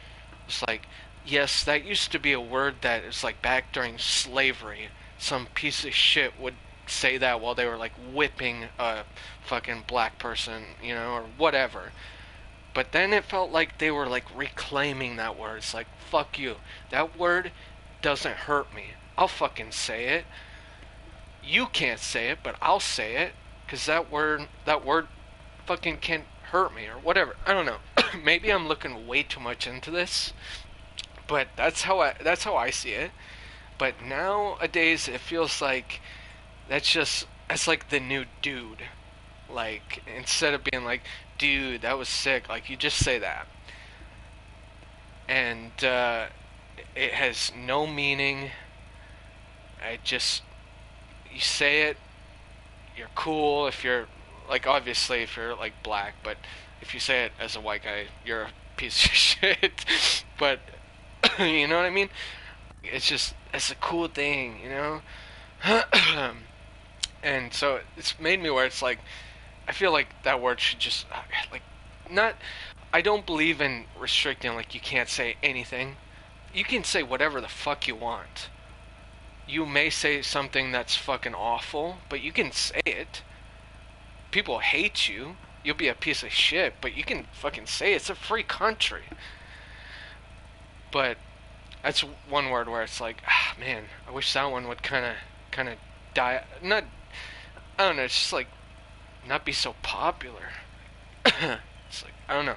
It's like, yes, that used to be a word that is like back during slavery. Some piece of shit would say that while they were like whipping a fucking black person, you know, or whatever. But then it felt like they were like reclaiming that word. It's like, fuck you. That word doesn't hurt me. I'll fucking say it. You can't say it, but I'll say it. Cause that word fucking can't hurt me or whatever. I don't know. Maybe I'm looking way too much into this, but that's how I see it. But nowadays it feels like that's like the new dude. Like instead of being like, dude, that was sick, like you just say that, and it has no meaning. I just you say it. You're cool if you're like obviously if you're like black, but if you say it as a white guy, you're a piece of shit. But you know what I mean? It's a cool thing, you know. And so it's made me where it's like I feel like that word should just like not. I don't believe in restricting like you can't say anything. You can say whatever the fuck you want. You may say something that's fucking awful, but you can say it. People hate you. You'll be a piece of shit, but you can fucking say it. It's a free country. But that's one word where it's like, man, I wish that one would kind of die. Not, I don't know. It's just like not be so popular. It's like I don't know.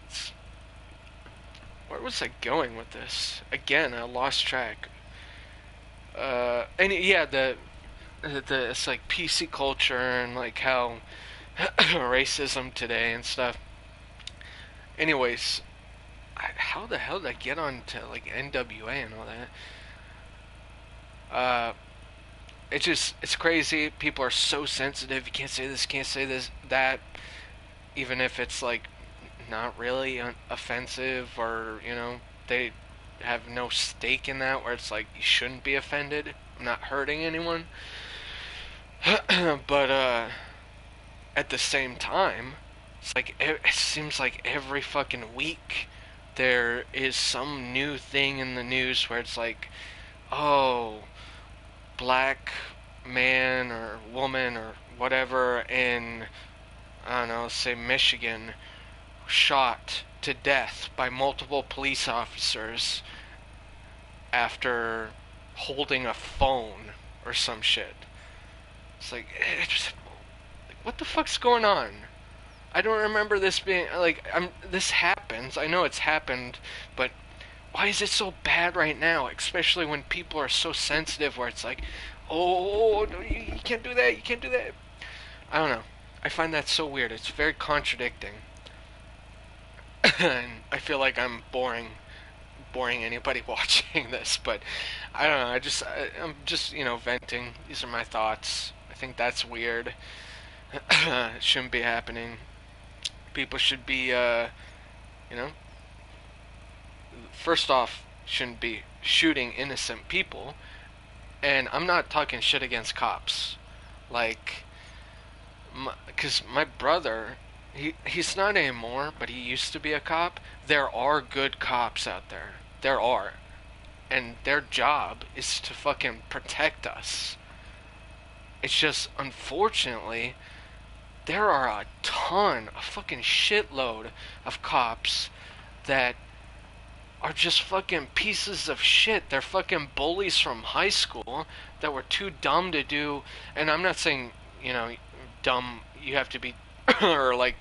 It's, where was I going with this? Again, I lost track. And yeah, the it's like PC culture and like how racism today and stuff. Anyways, how the hell did I get on to like NWA and all that? It's crazy. People are so sensitive. You can't say this, can't say this, that, even if it's like not really offensive, or they have no stake in that, where it's like you shouldn't be offended. I'm not hurting anyone. But at the same time, it's like it seems like every fucking week there is some new thing in the news where it's like, oh, black man or woman or whatever in, I don't know, say Michigan, shot to death by multiple police officers after holding a phone or some shit. It's like, what the fuck's going on? I don't remember this being like, this happens. I know it's happened, but why is it so bad right now? Especially when people are so sensitive, where it's like, oh, no, you can't do that, you can't do that. I don't know. I find that so weird. It's very contradicting. And I feel like I'm boring anybody watching this, but I don't know. I'm just venting. These are my thoughts. I think that's weird. It shouldn't be happening. People should be, you know, first off, shouldn't be shooting innocent people. And I'm not talking shit against cops. Like, because my brother, he's not anymore, but he used to be a cop. There are good cops out there. There are. And their job is to fucking protect us. It's just, unfortunately, there are a fucking shitload of cops that are just fucking pieces of shit. They're fucking bullies from high school that were too dumb to do. And I'm not saying, dumb, you have to be, or like,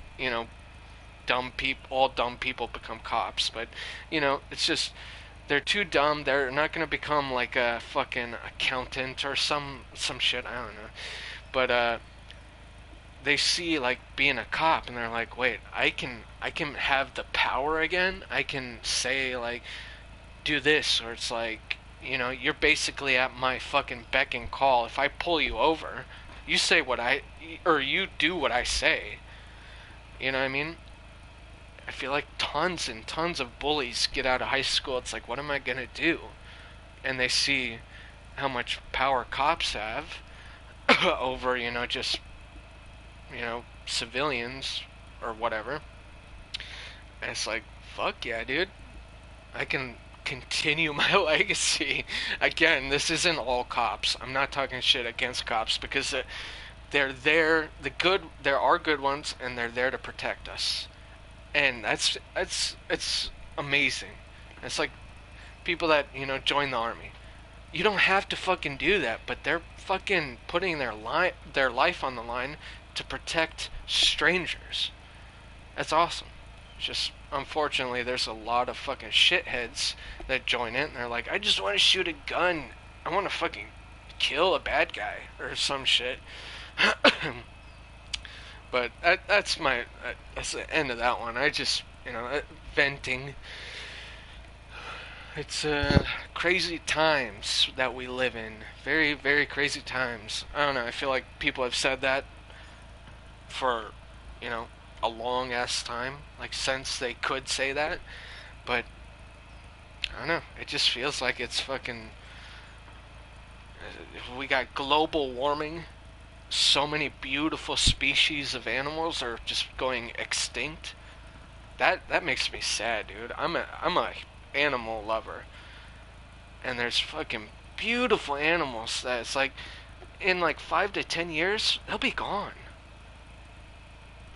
all dumb people become cops. But, it's just, they're too dumb. They're not going to become like a fucking accountant or some shit. I don't know. But, they see like being a cop and they're like, wait, I can have the power again. I can say like, do this, or it's like, you're basically at my fucking beck and call. If I pull you over, you say or you do what I say. You know what I mean? I feel like tons and tons of bullies get out of high school. It's like, what am I gonna do? And they see how much power cops have over, just civilians or whatever. And it's like, fuck yeah, dude. I can continue my legacy. Again, this isn't all cops. I'm not talking shit against cops, because they're there. There are good ones, and they're there to protect us. And it's amazing. It's like people that join the army. You don't have to fucking do that, but they're fucking putting their life on the line to protect strangers. That's awesome. Just, unfortunately, there's a lot of fucking shitheads that join it, and they're like, I just want to shoot a gun. I want to fucking kill a bad guy, or some shit. But that's the end of that one. I just, venting. It's crazy times that we live in. Very, very crazy times. I don't know. I feel like people have said that for, a long ass time, like since they could say that. But I don't know. It just feels like it's fucking. We got global warming. So many beautiful species of animals are just going extinct. That makes me sad, dude. I'm a animal lover, and there's fucking beautiful animals that it's like in like 5 to 10 years they'll be gone.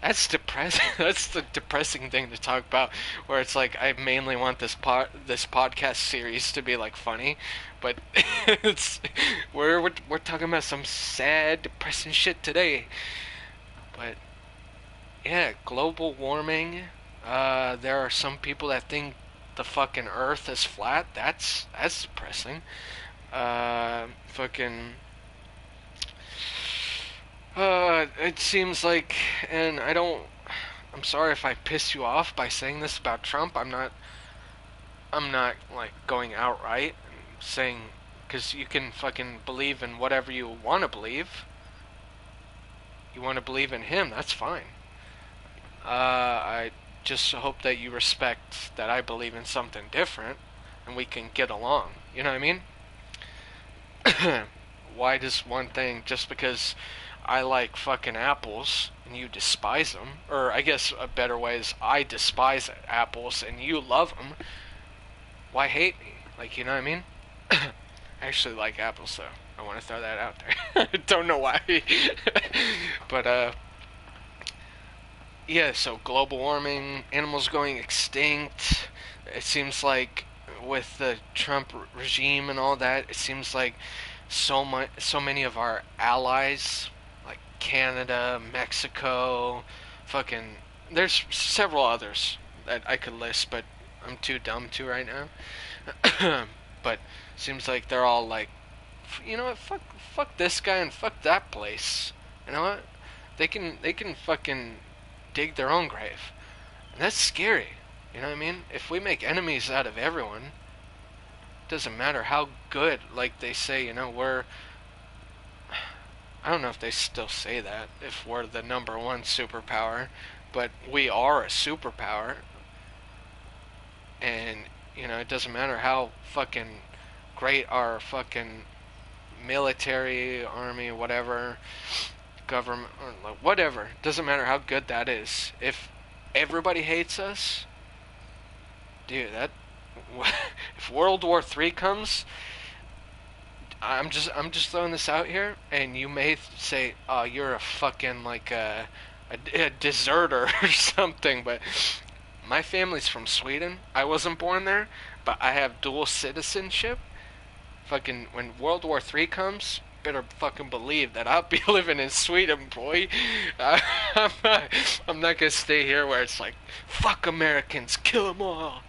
That's depressing. That's the depressing thing to talk about. Where it's like I mainly want this podcast series to be like funny, but it's we're talking about some sad, depressing shit today. But yeah, global warming. There are some people that think the fucking Earth is flat. That's depressing. Fucking. It seems like, and I'm sorry if I piss you off by saying this about Trump. I'm not like going outright and saying, because you can fucking believe in whatever you want to believe. You want to believe in him, that's fine. I just hope that you respect that I believe in something different and we can get along. You know what I mean? Why does one thing, just because I like fucking apples and you despise them, or I guess a better way is I despise apples and you love them, why hate me? Like, you know what I mean? I actually like apples though. I want to throw that out there. Don't know why. But yeah, so global warming, animals going extinct. It seems like with the Trump regime and all that, it seems like so many of our allies, like Canada, Mexico, fucking, there's several others that I could list, but I'm too dumb to right now. But seems like they're all like, you know what, fuck this guy and fuck that place. You know what? They can fucking dig their own grave. And that's scary. You know what I mean? If we make enemies out of everyone, it doesn't matter how good, like they say, you know, I don't know if they still say that, if we're the number one superpower, but we are a superpower. And, you know, it doesn't matter how fucking great our fucking military, army, whatever, government, or whatever. Doesn't matter how good that is. If everybody hates us, dude, that if World War III comes, I'm just throwing this out here, and you may say, "Oh, you're a fucking like a deserter or something," but my family's from Sweden. I wasn't born there, but I have dual citizenship. Fucking when World War III comes, better fucking believe that I'll be living in Sweden, boy. I'm not, I'm not gonna stay here where it's like, fuck Americans, kill them all.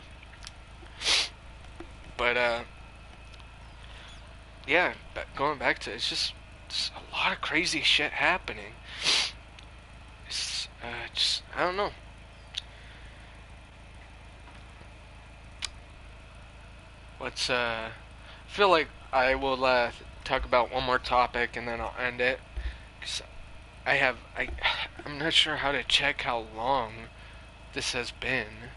But yeah, going back to it's a lot of crazy shit happening. It's just I don't know. Let's I feel like I will talk about one more topic and then I'll end it. 'Cause I'm not sure how to check how long this has been.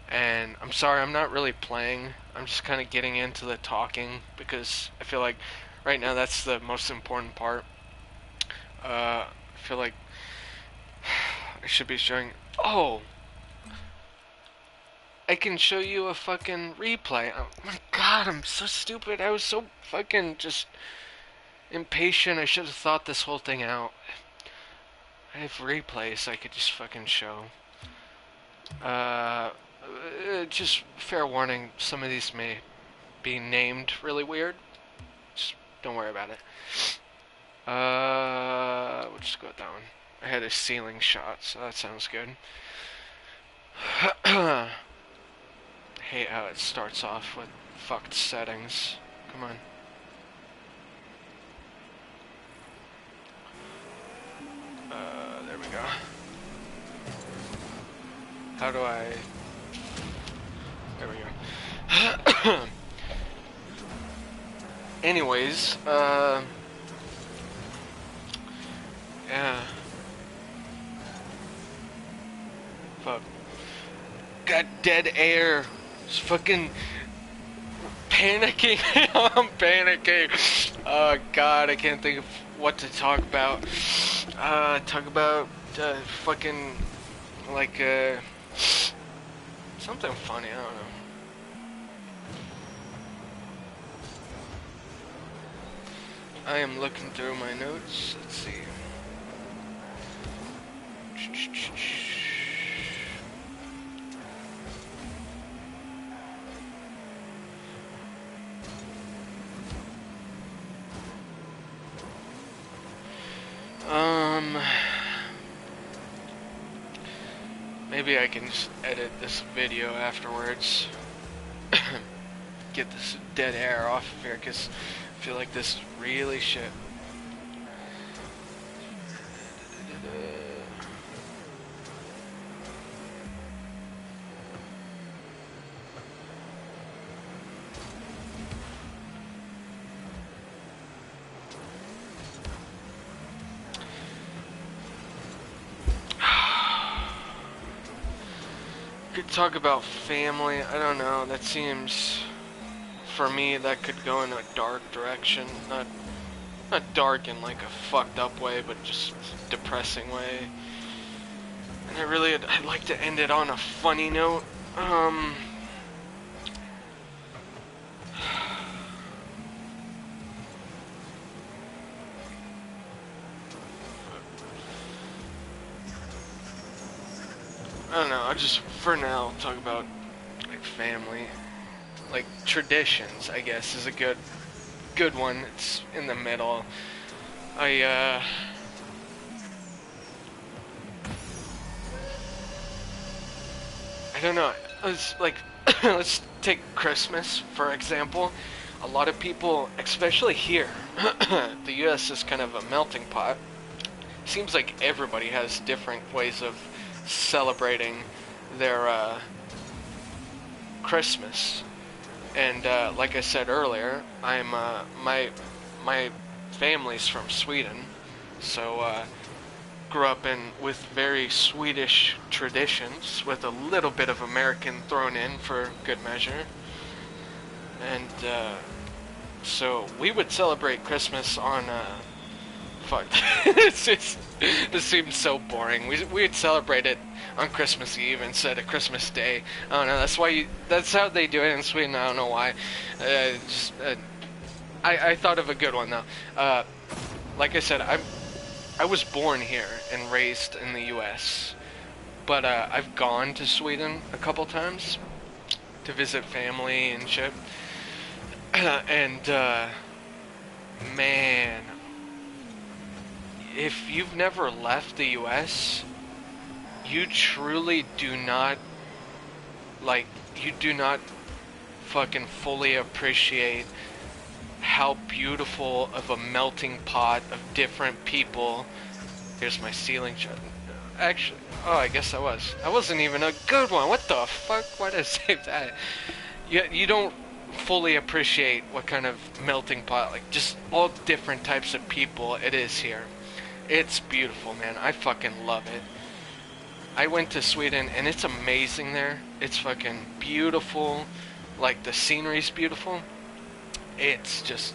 And I'm sorry, I'm not really playing. I'm just kind of getting into the talking because I feel like right now that's the most important part. I feel like I should be showing. Oh, I can show you a fucking replay. Oh my god, I'm so stupid. I was so fucking just impatient. I should have thought this whole thing out. I have replays I could just fucking show. Uh, just fair warning, some of these may be named really weird. Just don't worry about it. We'll just go with that one. I had a ceiling shot, so that sounds good. I hate how it starts off with fucked settings. Come on. There we go. How do I... There we go. Anyways, yeah. Fuck. Got dead air. Just fucking panicking. I'm panicking. Oh god, I can't think of what to talk about. Talk about fucking like something funny. I don't know. I am looking through my notes. Let's see. Maybe I can just edit this video afterwards. Get this dead air off of here, because I feel like this is really shit. could talk about family. I don't know. That seems, for me, that could go in a dark direction. Not dark in like a fucked up way, but just depressing way. And I'd like to end it on a funny note. Um, I don't know. I just for now talk about like family, like traditions. I guess is a good one. It's in the middle. I I don't know. Let's like let's take Christmas for example. A lot of people, especially here, the U.S. is kind of a melting pot. Seems like everybody has different ways of celebrating their Christmas. And like I said earlier, I'm my family's from Sweden, so grew up in with very Swedish traditions, with a little bit of American thrown in for good measure. And so we would celebrate Christmas on fuck. This seems so boring. We'd celebrate it on Christmas Eve instead of Christmas Day. I don't know. That's how they do it in Sweden. I don't know why. I thought of a good one though. Like I said, I was born here and raised in the U.S., but I've gone to Sweden a couple times to visit family and shit. And man, if you've never left the US, you truly do not, like, you do not fucking fully appreciate how beautiful of a melting pot of different people. Here's my ceiling shot. Actually, oh, I guess I was. That wasn't even a good one. What the fuck? Why did I save that? You don't fully appreciate what kind of melting pot, like, just all different types of people it is here. It's beautiful, man. I fucking love it. I went to Sweden and it's amazing there. It's fucking beautiful. Like, the scenery's beautiful. It's just,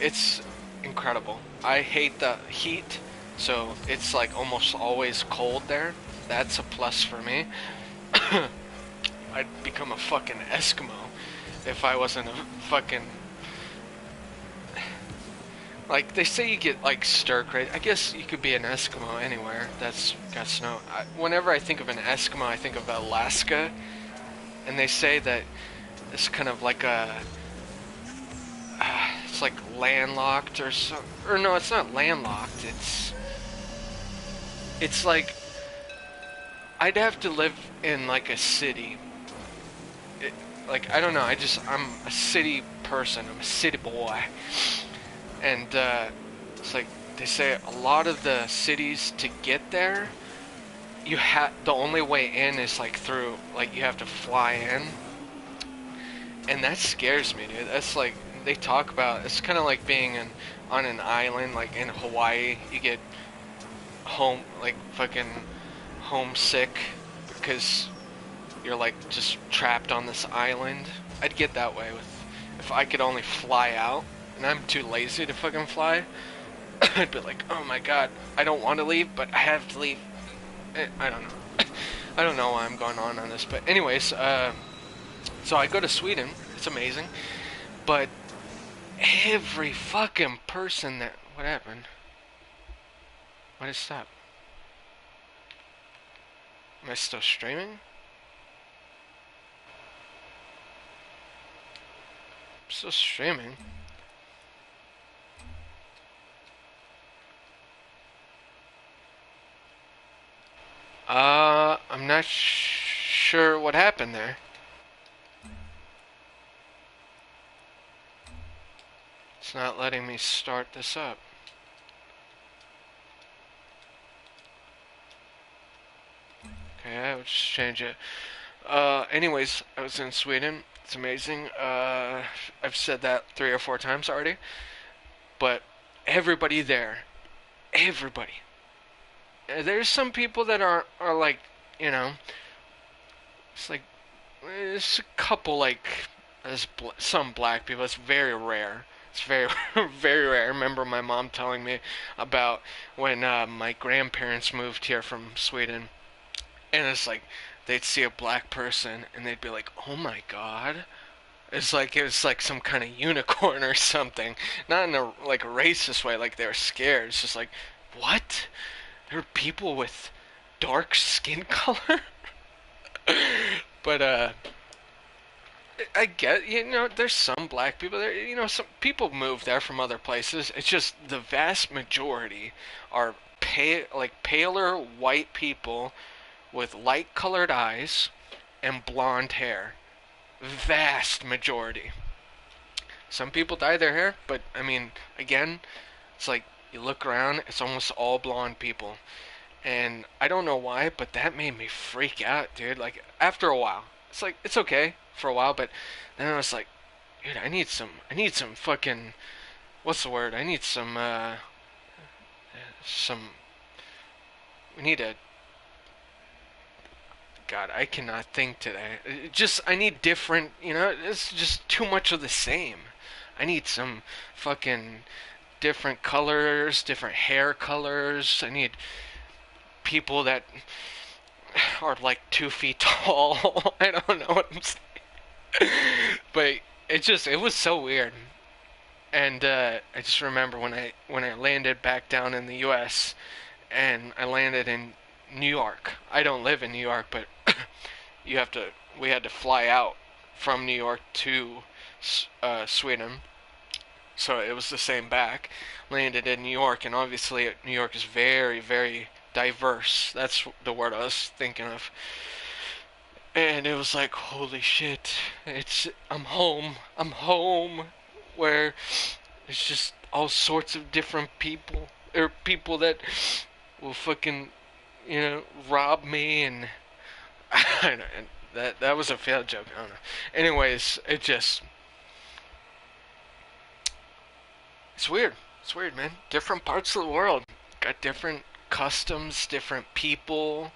it's incredible. I hate the heat, so it's like almost always cold there. That's a plus for me. I'd become a fucking Eskimo if I wasn't a fucking, like, they say you get like stir crazy. I guess you could be an Eskimo anywhere that's got snow. Whenever I think of an Eskimo, I think of Alaska, and they say that it's kind of like a, it's like landlocked or so, or no, it's not landlocked. It's like I'd have to live in like a city. Like, I don't know. I'm a city person. I'm a city boy. And it's like they say a lot of the cities to get there, the only way in is like through, like, you have to fly in. And that scares me, dude. That's like, they talk about, it's kind of like being on an island, like in Hawaii. You get like fucking homesick because you're like just trapped on this island. I'd get that way if I could only fly out, and I'm too lazy to fucking fly. I'd be like, oh my god, I don't want to leave, but I have to leave. I don't know. I don't know why I'm going on this, but anyways, so I go to Sweden. It's amazing, but every fucking person that, what happened? Why did it stop? Am I still streaming? I'm still streaming. I'm not sure what happened there. It's not letting me start this up. Okay, I'll just change it. Anyways, I was in Sweden. It's amazing. I've said that 3 or 4 times already. But everybody there, everybody. There's some people that are like, you know, It's like there's a couple like some black people. It's very rare. It's very very rare. I remember my mom telling me about when my grandparents moved here from Sweden, and it's like they'd see a black person and they'd be like, "Oh my god." It's like it was like some kind of unicorn or something. Not in a like a racist way, like they were scared. It's just like, what? There are people with dark skin color? But I get, there's some black people there. Some people move there from other places. It's just the vast majority are like paler white people with light colored eyes and blonde hair. Vast majority. Some people dye their hair, but I mean, again, it's like you look around, it's almost all blonde people. And I don't know why, but that made me freak out, dude. Like after a while, it's like it's okay for a while, but then I was like, dude, I need some fucking, what's the word? I need some. We need a. God, I cannot think today. I need different. It's just too much of the same. I need some fucking different colors, different hair colors. I need people that are like 2 feet tall. I don't know what I'm saying. But it was so weird. And I just remember when I landed back down in the U.S. and I landed in New York. I don't live in New York, but you have to. We had to fly out from New York to Sweden, so it was the same back. Landed in New York, and obviously New York is very, very diverse. That's the word I was thinking of. And it was like, holy shit! I'm home. I'm home, where it's just all sorts of different people. There are people that will fucking, rob me, and I don't know, and that was a failed joke. I don't know. Anyways, it's weird. It's weird, man. Different parts of the world got different customs, different people.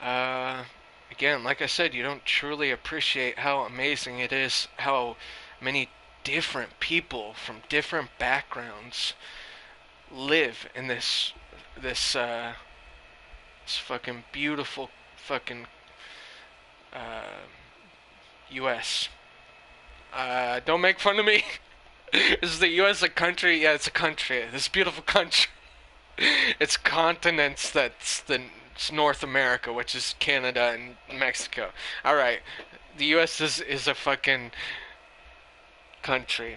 Uh, Again, like I said, you don't truly appreciate how amazing it is how many different people from different backgrounds live in this this fucking beautiful fucking uh, U.S. Don't make fun of me. Is the U.S. a country? Yeah, it's a country. This beautiful country. It's continents. It's North America, which is Canada and Mexico. All right, the U.S. is a fucking country.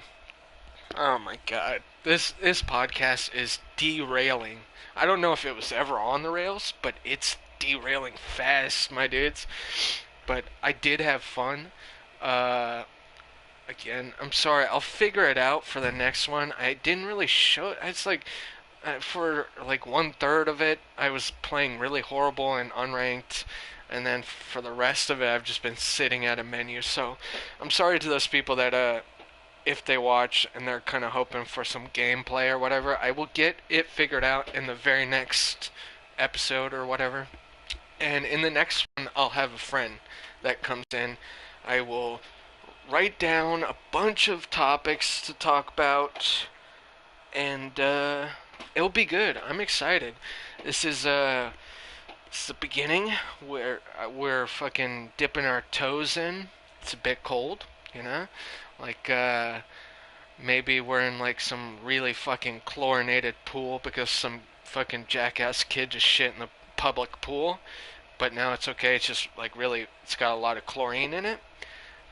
Oh my god, this podcast is derailing. I don't know if it was ever on the rails, but it's derailing fast, my dudes. But I did have fun. Uh, Again, I'm sorry. I'll figure it out for the next one. I didn't really show it. It's like for like 1/3 of it, I was playing really horrible and unranked, and then for the rest of it, I've just been sitting at a menu. So I'm sorry to those people that if they watch and they're kind of hoping for some gameplay or whatever, I will get it figured out in the very next episode or whatever. And in the next one, I'll have a friend that comes in. I will write down a bunch of topics to talk about, and it'll be good. I'm excited. This is it's the beginning where we're fucking dipping our toes in. It's a bit cold, you know, like maybe we're in like some really fucking chlorinated pool because some fucking jackass kid just shit in the public pool. But now it's okay. It's just like really, it's got a lot of chlorine in it,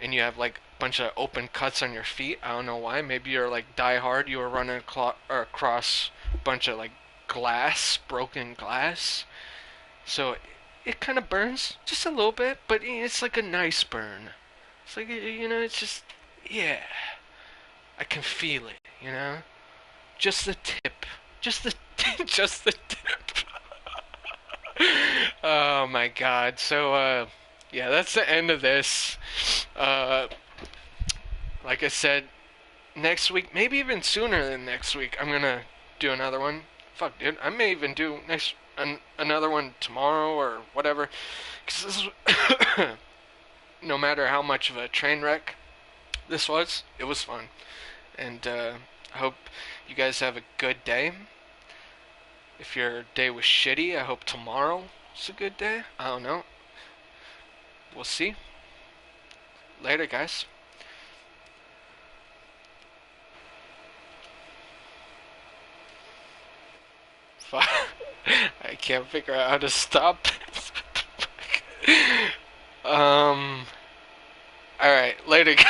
and you have like a bunch of open cuts on your feet. I don't know why. Maybe you're like die hard. You were running across a bunch of like glass, broken glass. So it kind of burns just a little bit, but it's like a nice burn. It's like it's just yeah. I can feel it. Just the tip, just the just the tip. Oh my god. So yeah, that's the end of this. Uh, like I said, next week, maybe even sooner than next week, I'm gonna do another one. Fuck, dude, I may even do another one tomorrow or whatever. Cause No matter how much of a train wreck this was, it was fun. And I hope you guys have a good day. If your day was shitty, I hope tomorrow is a good day. I don't know. We'll see. Later, guys. I can't figure out how to stop. um. All right. Later, guys.